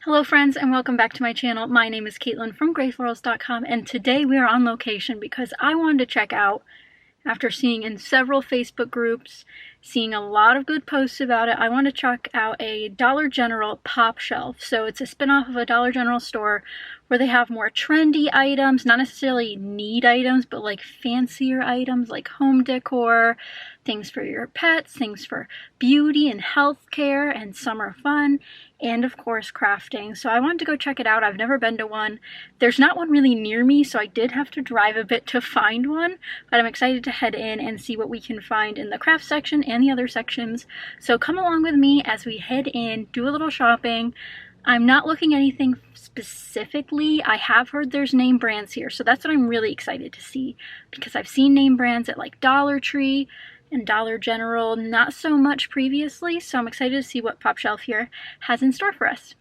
Hello friends and welcome back to my channel. My name is Katelyn from Florals.com and today we are on location because I wanted to check out, after seeing in several Facebook groups, seeing a lot of good posts about it, I want to check out a Dollar General PopShelf. So it's a spin-off of a Dollar General store where they have more trendy items, not necessarily need items, but like fancier items like home decor, things for your pets, things for beauty and health care and summer fun, and of course crafting. So I wanted to go check it out. I've never been to one. There's not one really near me, so I did have to drive a bit to find one, but I'm excited to head in and see what we can find in the craft section and the other sections. So come along with me as we head in, do a little shopping. I'm not looking at anything specifically. I have heard there's name brands here, so that's what I'm really excited to see, because I've seen name brands at like Dollar Tree and Dollar General, not so much previously, so I'm excited to see what PopShelf here has in store for us.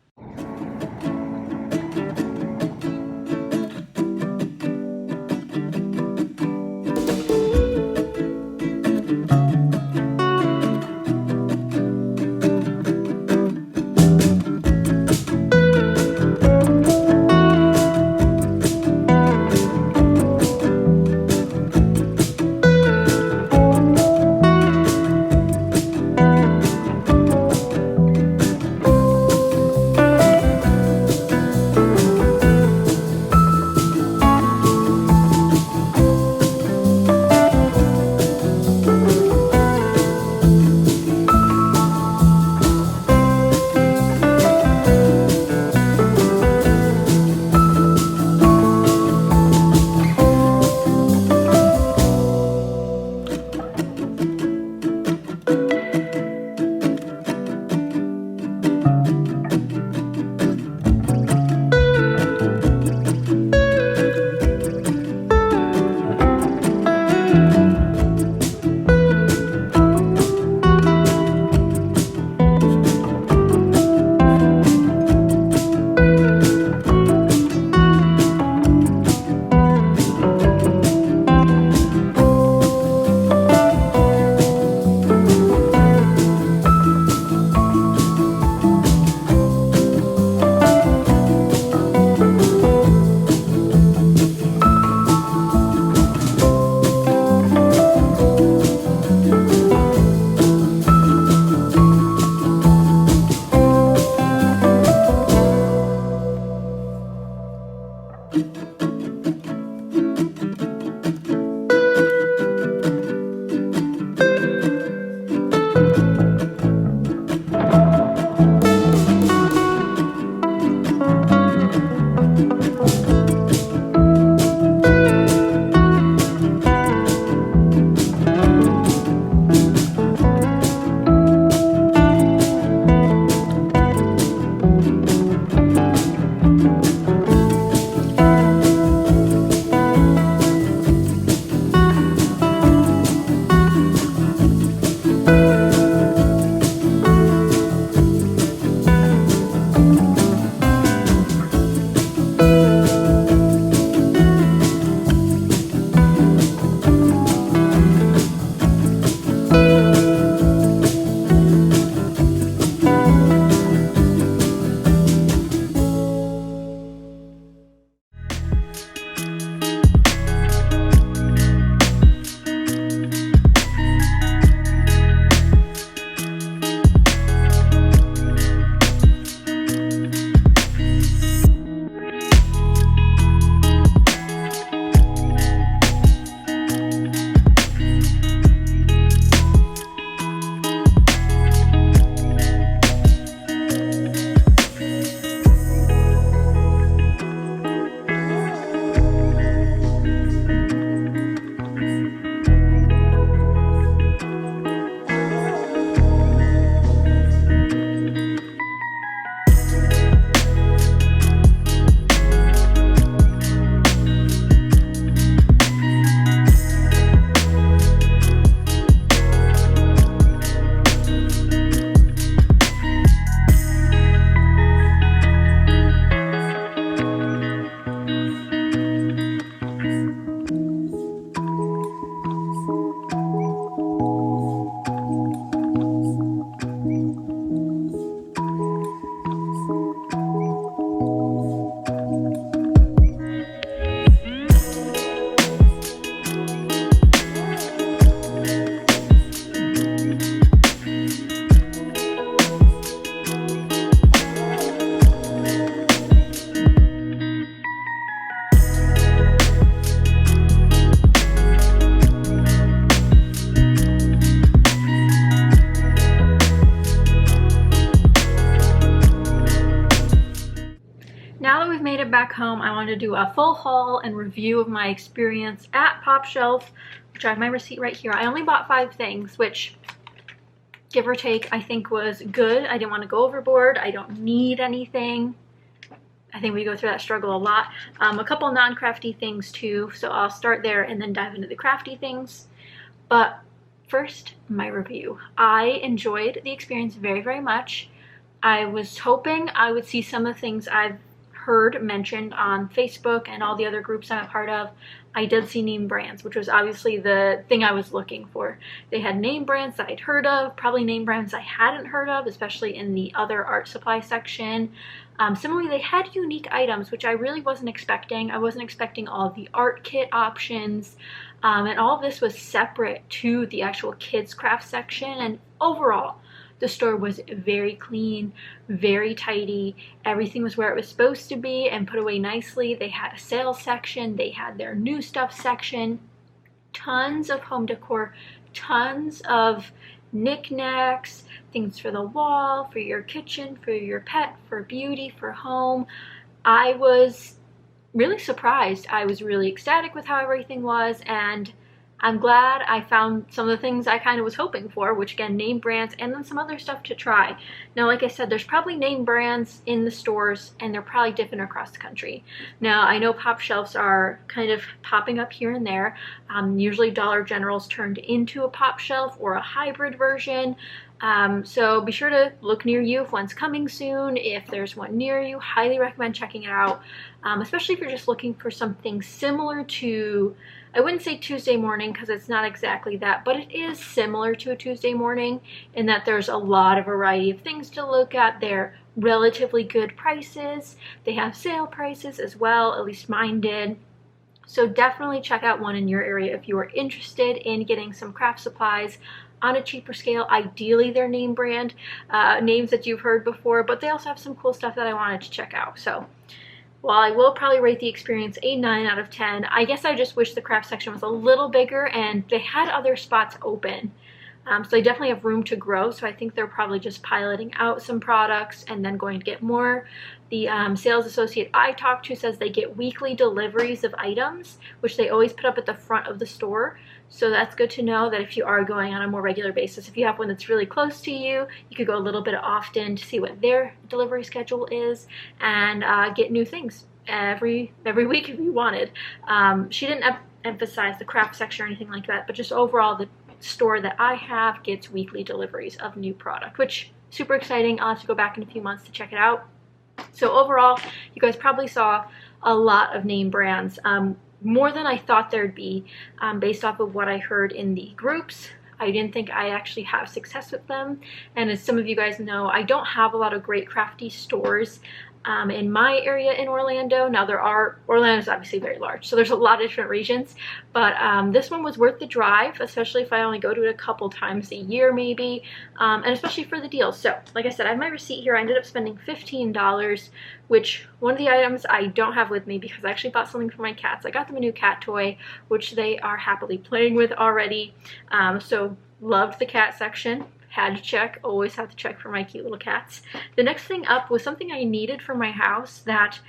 back home, I wanted to do a full haul and review of my experience at PopShelf, which I have my receipt right here. I only bought 5 things, which, give or take, I think was good. I didn't want to go overboard. I don't need anything. I think we go through that struggle a lot. A couple non-crafty things too, so I'll start there and then dive into the crafty things. But first, my review. I enjoyed the experience very, very much. I was hoping I would see some of the things I've heard mentioned on Facebook and all the other groups I'm a part of. I did see name brands, which was obviously the thing I was looking for. They had name brands that I'd heard of, probably name brands I hadn't heard of, especially in the other art supply section. Similarly, they had unique items, which I really wasn't expecting. I wasn't expecting all of the art kit options, and all of this was separate to the actual kids craft section. And overall, the store was very clean, very tidy. Everything was where it was supposed to be and put away nicely. They had a sales section, they had their new stuff section, tons of home decor, tons of knickknacks, things for the wall, for your kitchen, for your pet, for beauty, for home. I was really surprised. I was really ecstatic with how everything was, and I'm glad I found some of the things I kind of was hoping for, which again, name brands and then some other stuff to try. Now, like I said, there's probably name brands in the stores and they're probably different across the country. Now, I know pop shelves are kind of popping up here and there. Usually Dollar General's turned into a pop shelf or a hybrid version. So be sure to look near you if one's coming soon. If there's one near you, highly recommend checking it out, especially if you're just looking for something similar to, I wouldn't say Tuesday morning because it's not exactly that, but it is similar to a Tuesday morning in that there's a lot of variety of things to look at. They're relatively good prices. They have sale prices as well, at least mine did. So definitely check out one in your area if you are interested in getting some craft supplies on a cheaper scale. Ideally they're name brand, names that you've heard before, but they also have some cool stuff that I wanted to check out. So while I will probably rate the experience a 9 out of 10, I guess I just wish the craft section was a little bigger and they had other spots open. So they definitely have room to grow, so I think they're probably just piloting out some products and then going to get more. The sales associate I talked to says they get weekly deliveries of items, which they always put up at the front of the store. So that's good to know that if you are going on a more regular basis, if you have one that's really close to you, you could go a little bit often to see what their delivery schedule is and get new things every week if you wanted. She didn't emphasize the craft section or anything like that, but just overall the store that I have gets weekly deliveries of new product, which is super exciting. I'll have to go back in a few months to check it out. So overall, you guys probably saw a lot of name brands, more than I thought there'd be, based off of what I heard in the groups. I didn't think I'd actually have success with them, and as some of you guys know, I don't have a lot of great crafty stores in my area in Orlando. Now Orlando's obviously very large, so there's a lot of different regions, but this one was worth the drive, especially if I only go to it a couple times a year maybe, and especially for the deals. So like I said, I have my receipt here. I ended up spending $15, which one of the items I don't have with me because I actually bought something for my cats. I got them a new cat toy, which they are happily playing with already. So loved the cat section. Had to check, always have to check for my cute little cats. The next thing up was something I needed for my house that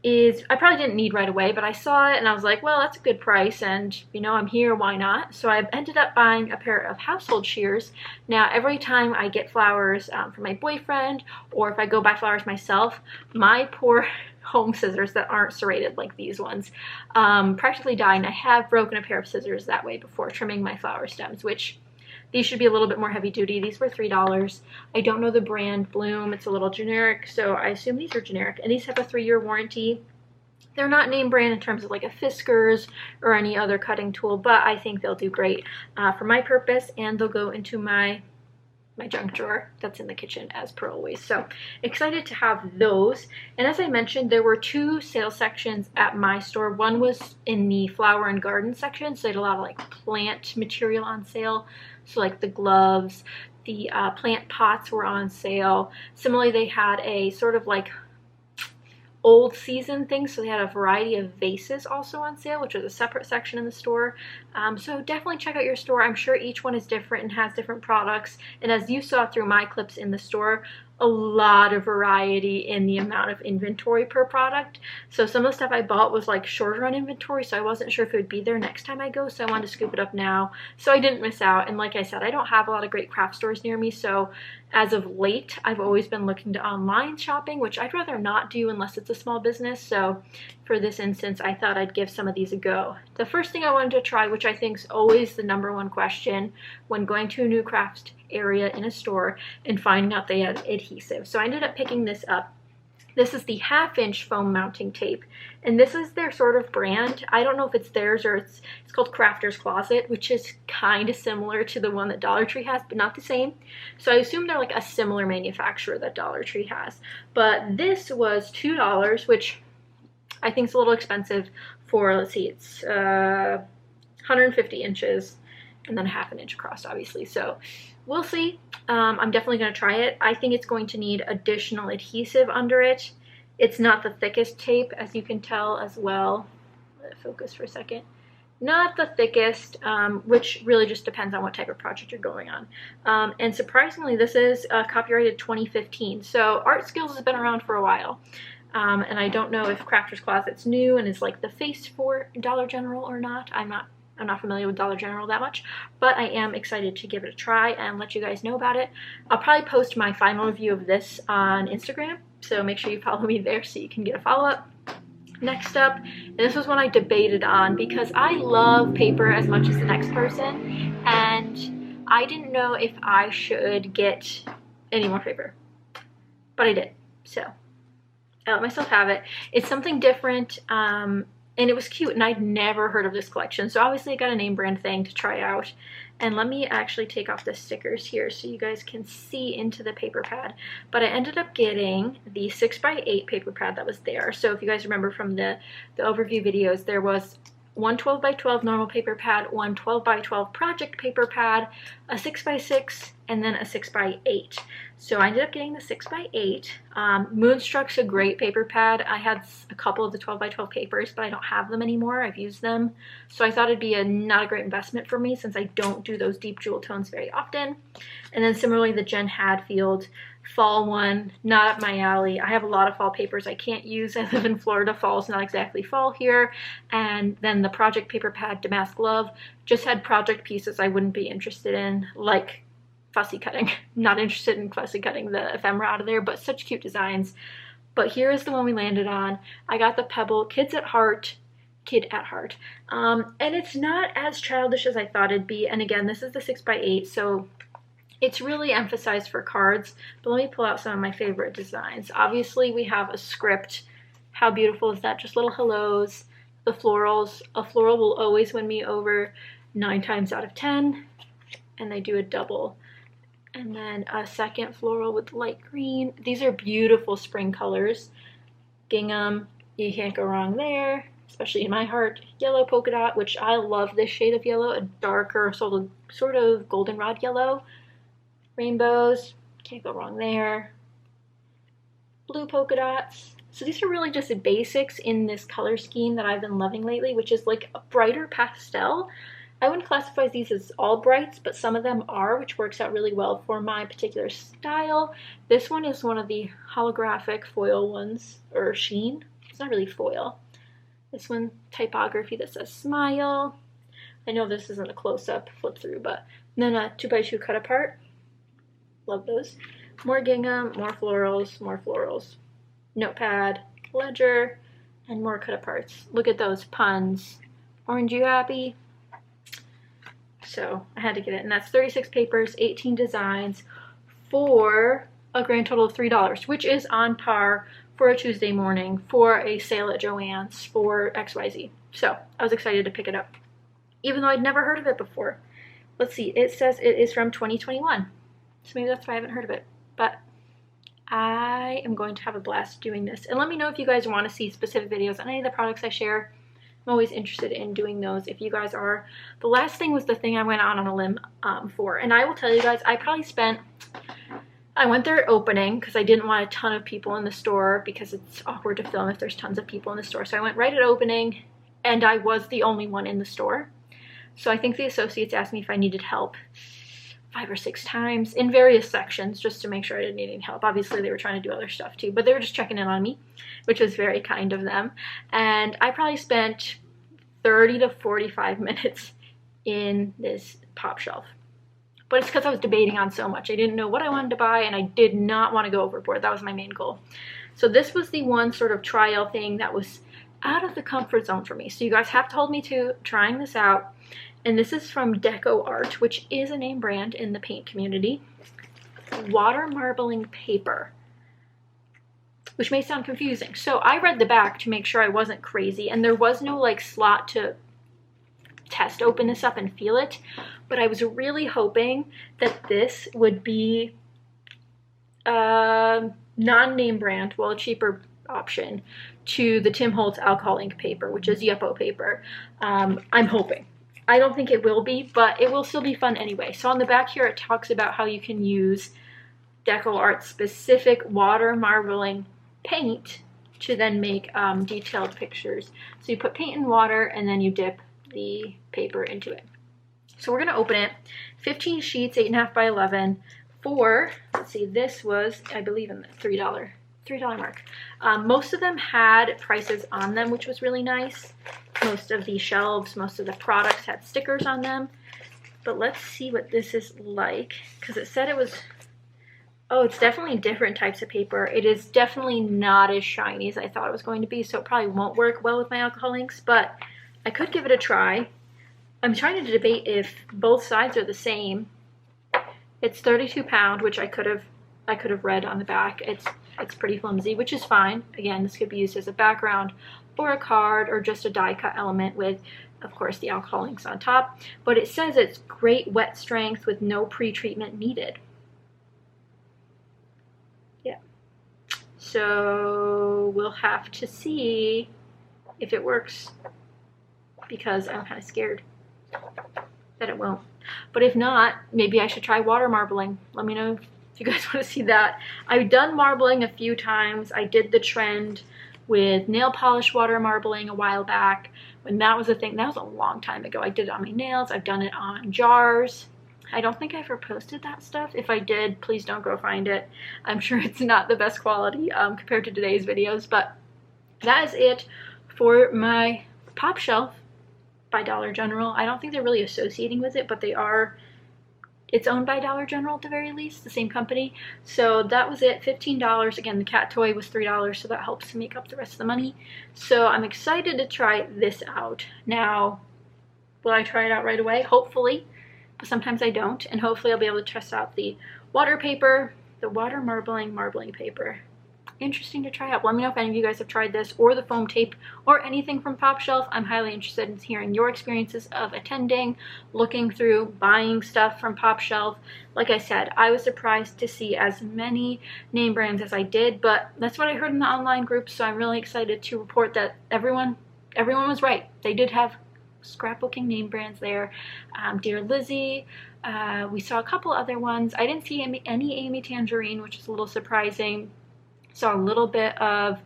is, I probably didn't need right away, but I saw it and I was like, well, that's a good price and you know, I'm here, why not? So I ended up buying a pair of household shears. Now, every time I get flowers for my boyfriend, or if I go buy flowers myself, my poor home scissors that aren't serrated like these ones practically die, and I have broken a pair of scissors that way before trimming my flower stems, which these should be a little bit more heavy duty. These were $3. I don't know the brand, Bloom. It's a little generic, so I assume these are generic. And these have a 3-year warranty. They're not name brand in terms of like a Fiskars or any other cutting tool, but I think they'll do great for my purpose, and they'll go into my junk drawer that's in the kitchen as per always. So excited to have those. And as I mentioned, there were 2 sales sections at my store. One was in the flower and garden section, so they had a lot of like plant material on sale. So like the gloves, the plant pots were on sale. Similarly, they had a sort of like old season thing, so they had a variety of vases also on sale, which was a separate section in the store. So definitely check out your store. I'm sure each one is different and has different products, and as you saw through my clips in the store, a lot of variety in the amount of inventory per product. So some of the stuff I bought was like shorter on inventory, so I wasn't sure if it would be there next time I go, so I wanted to scoop it up now so I didn't miss out. And like I said, I don't have a lot of great craft stores near me, so as of late I've always been looking to online shopping, which I'd rather not do unless it's a small business. So for this instance, I thought I'd give some of these a go. The first thing I wanted to try, which I think is always the #1 question when going to a new craft area in a store and finding out they had adhesive. So I ended up picking this up. This is the 1/2-inch foam mounting tape, and this is their sort of brand. I don't know if it's theirs or it's called Crafter's Closet, which is kind of similar to the one that Dollar Tree has, but not the same. So I assume they're like a similar manufacturer that Dollar Tree has. But this was $2, which I think is a little expensive for, let's see, it's 150 inches and then 1/2 inch across, obviously. So we'll see. I'm definitely going to try it. I think it's going to need additional adhesive under it. It's not the thickest tape, as you can tell as well. Let it focus for a second. Not the thickest, which really just depends on what type of project you're going on. And surprisingly, this is copyrighted 2015. So Art Skills has been around for a while. And I don't know if Crafter's Closet's new and is like the face for Dollar General or not. I'm not familiar with Dollar General that much, but I am excited to give it a try and let you guys know about it. I'll probably post my final review of this on Instagram, so make sure you follow me there so you can get a follow-up. Next up, and this was one I debated on because I love paper as much as the next person, and I didn't know if I should get any more paper, but I did, so I let myself have it. It's something different, and it was cute, and I'd never heard of this collection, so obviously I got a name brand thing to try out. And let me actually take off the stickers here so you guys can see into the paper pad. But I ended up getting the 6x8 paper pad that was there. So if you guys remember from the overview videos, there was one 12x12 normal paper pad, one 12x12 project paper pad, a 6x6, and then a 6x8. So I ended up getting the 6x8. Moonstruck's a great paper pad. I had a couple of the 12x12 papers, but I don't have them anymore. I've used them. So I thought it'd be not a great investment for me since I don't do those deep jewel tones very often. And then similarly, the Jen Hadfield fall one, not up my alley. I have a lot of fall papers I can't use. I live in Florida. Fall's not exactly fall here. And then the project paper pad Damask Love just had project pieces I wouldn't be interested in, like fussy cutting. Not interested in fussy cutting the ephemera out of there, but such cute designs. But here is the one we landed on. I got the Pebble Kid at Heart. And it's not as childish as I thought it'd be. And again, this is the 6x8, so it's really emphasized for cards. But let me pull out some of my favorite designs. Obviously, we have a script. How beautiful is that? Just little hellos. The florals. A floral will always win me over 9 times out of 10. And they do a double. And then a second floral with light green. These are beautiful spring colors. Gingham, you can't go wrong there. Especially in my heart. Yellow polka dot, which I love this shade of yellow. A darker sort of goldenrod yellow. Rainbows, can't go wrong there. Blue polka dots. So these are really just the basics in this color scheme that I've been loving lately, which is like a brighter pastel. I wouldn't classify these as all brights, but some of them are, which works out really well for my particular style. This one is one of the holographic foil ones, or sheen. It's not really foil. This one, typography that says smile. I know this isn't a close-up flip through, but then a 2x2 cut apart. Love those. More gingham, more florals, notepad, ledger, and more cut aparts. Look at those puns. Orange, you happy? So I had to get it, and that's 36 papers, 18 designs for a grand total of $3, which is on par for a Tuesday morning, for a sale at Joann's, for XYZ. So I was excited to pick it up, even though I'd never heard of it before. Let's see, it says it is from 2021. So maybe that's why I haven't heard of it. But I am going to have a blast doing this. And let me know if you guys want to see specific videos on any of the products I share. I'm always interested in doing those if you guys are. The last thing was the thing I went on a limb for. And I will tell you guys, I went there at opening because I didn't want a ton of people in the store because it's awkward to film if there's tons of people in the store. So I went right at opening, and I was the only one in the store. So I think the associates asked me if I needed help 5 or 6 times in various sections just to make sure I didn't need any help. Obviously, they were trying to do other stuff too, but they were just checking in on me, which was very kind of them. And I probably spent 30 to 45 minutes in this PopShelf. But it's because I was debating on so much. I didn't know what I wanted to buy, and I did not want to go overboard. That was my main goal. So this was the one sort of trial thing that was out of the comfort zone for me. So you guys have to hold me to trying this out. And this is from Deco Art, which is a name brand in the paint community. Water marbling paper, which may sound confusing. So I read the back to make sure I wasn't crazy, and there was no like slot to open this up and feel it, but I was really hoping that this would be a non-name brand, well, a cheaper option to the Tim Holtz alcohol ink paper, which is Yupo paper. I'm hoping. I don't think it will be, but it will still be fun anyway. So on the back here, it talks about how you can use Deco Art specific water marbling paint to then make detailed pictures. So you put paint in water and then you dip the paper into it. So we're going to open it. 15 sheets, 8.5 by 11 for, let's see, this was, I believe, in the $3 mark. Most of them had prices on them, which was really nice. Most of the shelves, most of the products had stickers on them. But let's see what this is like, because it said it was, oh, it's definitely different types of paper. It is definitely not as shiny as I thought it was going to be, so it probably won't work well with my alcohol inks, but I could give it a try. I'm trying to debate if both sides are the same. It's 32 pound, which I could have read on the back. It's pretty flimsy, which is fine. Again, this could be used as a background or a card or just a die cut element with, of course, the alcohol inks on top. But it says it's great wet strength with no pre-treatment needed. Yeah. So we'll have to see if it works, because I'm kind of scared that it won't. But if not, maybe I should try water marbling. Let me know if you guys want to see that. I've done marbling a few times. I did the trend with nail polish water marbling a while back when that was a thing. That was a long time ago. I did it on my nails. I've done it on jars. I don't think I ever posted that stuff. If I did, please don't go find it. I'm sure it's not the best quality compared to today's videos, but that is it for my PopShelf by Dollar General. I don't think they're really associating with it, but they are. It's owned by Dollar General at the very least, the same company. So that was it, $15. Again, the cat toy was $3, so that helps to make up the rest of the money. So I'm excited to try this out. Now, will I try it out right away? Hopefully, but sometimes I don't. And hopefully I'll be able to test out the water paper, the water marbling paper. Interesting to try out. Let me know if any of you guys have tried this or the foam tape or anything from PopShelf. I'm highly interested in hearing your experiences of attending, looking through, buying stuff from PopShelf. Like I said, I was surprised to see as many name brands as I did, but that's what I heard in the online group, so I'm really excited to report that everyone was right. They did have scrapbooking name brands there. Dear Lizzie, we saw a couple other ones. I didn't see any Amy Tangerine, which is a little surprising. Saw a little bit of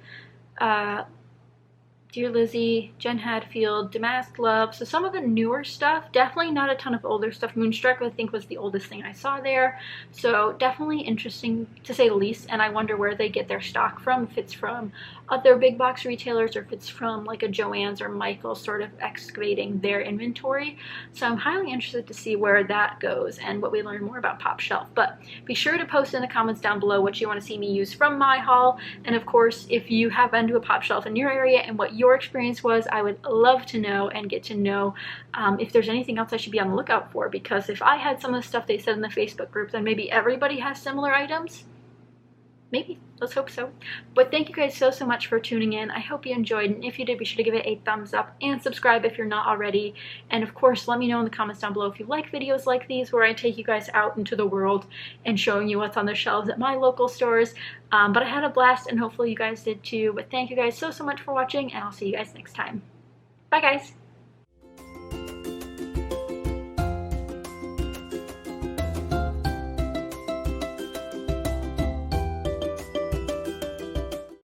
Dear Lizzie, Jen Hadfield, Damask Love. So some of the newer stuff, definitely not a ton of older stuff. Moonstruck, I think, was the oldest thing I saw there. So definitely interesting to say the least. And I wonder where they get their stock from, if it's from other big box retailers or if it's from like a Joann's or Michael's sort of excavating their inventory. So I'm highly interested to see where that goes and what we learn more about PopShelf. But be sure to post in the comments down below what you want to see me use from my haul. And of course, if you have been to a PopShelf in your area and what your experience was, I would love to know and get to know if there's anything else I should be on the lookout for, because if I had some of the stuff they said in the Facebook group, then maybe everybody has similar items. Maybe. Let's hope so. But thank you guys so much for tuning in. I hope you enjoyed, and if you did, be sure to give it a thumbs up and subscribe if you're not already. And of course, let me know in the comments down below if you like videos like these where I take you guys out into the world and showing you what's on the shelves at my local stores. But I had a blast, and hopefully you guys did too. But thank you guys so much for watching, and I'll see you guys next time. Bye guys!